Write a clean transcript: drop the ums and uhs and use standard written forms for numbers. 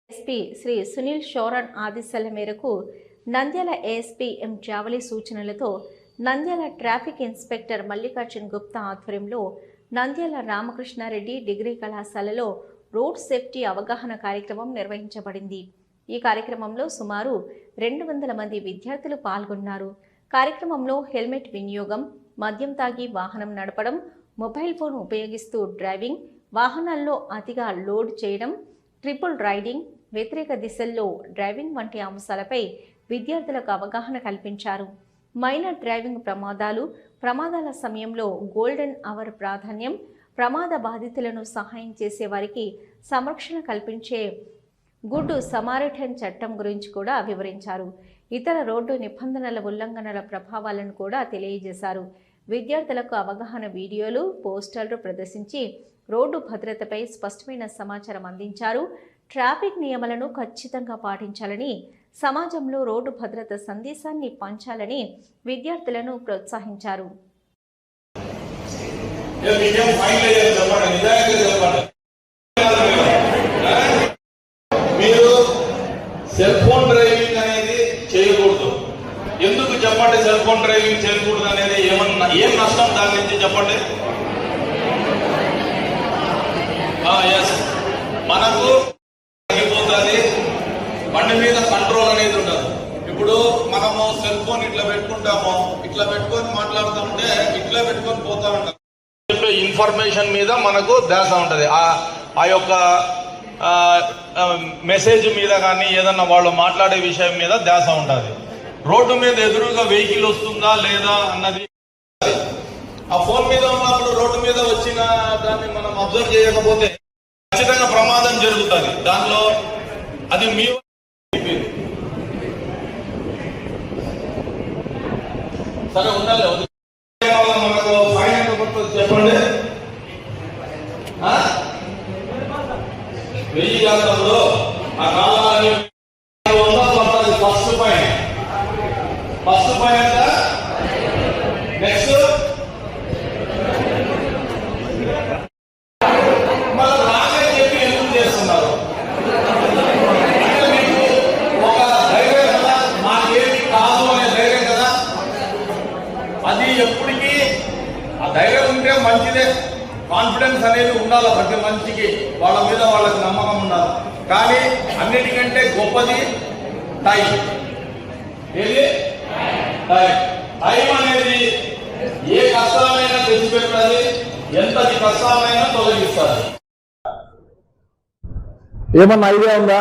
SP Shri Sunil షోరన్ ఆదేశాల మేరకు Nandyal ASP ఎం జావలి సూచనలతో నంద్యాల ట్రాఫిక్ ఇన్స్పెక్టర్ మల్లికార్జున్ గుప్తా ఆధ్వర్యంలో నంద్యాల రామకృష్ణారెడ్డి డిగ్రీ కళాశాలలో రోడ్ సేఫ్టీ అవగాహన కార్యక్రమం నిర్వహించబడింది. ఈ కార్యక్రమంలో సుమారు 200 మంది విద్యార్థులు పాల్గొన్నారు. కార్యక్రమంలో హెల్మెట్ వినియోగం, మద్యం తాగి వాహనం నడపడం, మొబైల్ ఫోన్ ఉపయోగిస్తూ డ్రైవింగ్, వాహనాల్లో అతిగా లోడ్ చేయడం, ట్రిపుల్ రైడింగ్, వ్యతిరేక దిశల్లో డ్రైవింగ్ వంటి అంశాలపై విద్యార్థులకు అవగాహన కల్పించారు. మైనర్ డ్రైవింగ్ ప్రమాదాల సమయంలో గోల్డెన్ అవర్ ప్రాధాన్యం, ప్రమాద బాధితులను సహాయం చేసే వారికి సంరక్షణ కల్పించే గుడ్ సమారిటన్ చట్టం గురించి కూడా వివరించారు. ఇతర రోడ్డు నిబంధనల ఉల్లంఘనల ప్రభావాలను కూడా తెలియజేశారు. విద్యార్థులకు అవగాహన వీడియోలు, పోస్టర్లు ప్రదర్శించి రోడ్డు భద్రతపై స్పష్టమైన సమాచారం అందించారు. ట్రాఫిక్ నియమాలను ఖచ్చితంగా పాటించాలని, సమాజంలో రోడ్డు భద్రత సందేశాన్ని పంచాలని విద్యార్థులను ప్రోత్సహించారు. సెల్ ఫోన్ డ్రైవింగ్ అనేది చేయకూడదు. ఎందుకు చెప్పండి? సెల్ ఫోన్ డ్రైవింగ్ చేయకూడదు అనేది ఏం నష్టం దాని నుంచి చెప్పండి. మనకు తగ్గిపోతుంది, బండి మీద కంట్రోల్ అనేది ఉండదు. ఇప్పుడు మనము సెల్ ఫోన్ ఇట్లా పెట్టుకుంటాము, ఇట్లా పెట్టుకొని మాట్లాడుతుంటే ఇట్లా పెట్టుకొని పోతా ఉంటాం. ఇన్ఫర్మేషన్ మీద మనకు ధ్యాస ఉంటది. ఆ యొక్క మెసేజ్ మీద కానీ ఏదన్నా వాళ్ళు మాట్లాడే విషయం మీద ధ్యాస ఉంటుంది. రోడ్డు మీద ఎదురుగా వెహికల్ వస్తుందా లేదా అన్నది ఆ ఫోన్ మీద ఉన్నప్పుడు రోడ్డు మీద వచ్చిన దాన్ని మనం అబ్జర్వ్ చేయకపోతే ఖచ్చితంగా ప్రమాదం జరుగుతుంది. దానిలో అది మీ సరే ఉండాలి. మనకు ఫైన్ ఎంత పడుతుంది చెప్పండి. 1000 శాతంలో ఆ కాలాన్ని పడుతుంది. ఫస్ట్ ఫైన్ ఎంత? నెక్స్ట్ మళ్ళీ రాగానే చెప్పి ఎందుకు చేస్తున్నారు? ఒక ధైర్యం కదా, మాకేమి కాదు అనే ధైర్యం కదా. అది ఎప్పటికీ ఆ ధైర్యం ఉంటే మంచిదే. కాన్ఫిడెన్స్ అనేది ఉండాలి ప్రతి మనిషికి, వాళ్ళ మీద వాళ్ళకి నమ్మకం ఉండాలి. కానీ అన్నిటికంటే గొప్పది టైం. ఏది? టైం అనేది ఏ కష్టాలైనా తెచ్చిపెట్టది, ఎంతటి కష్టాలైనా తొలగిస్తుంది. ఏమన్నా ఐడియా ఉందా?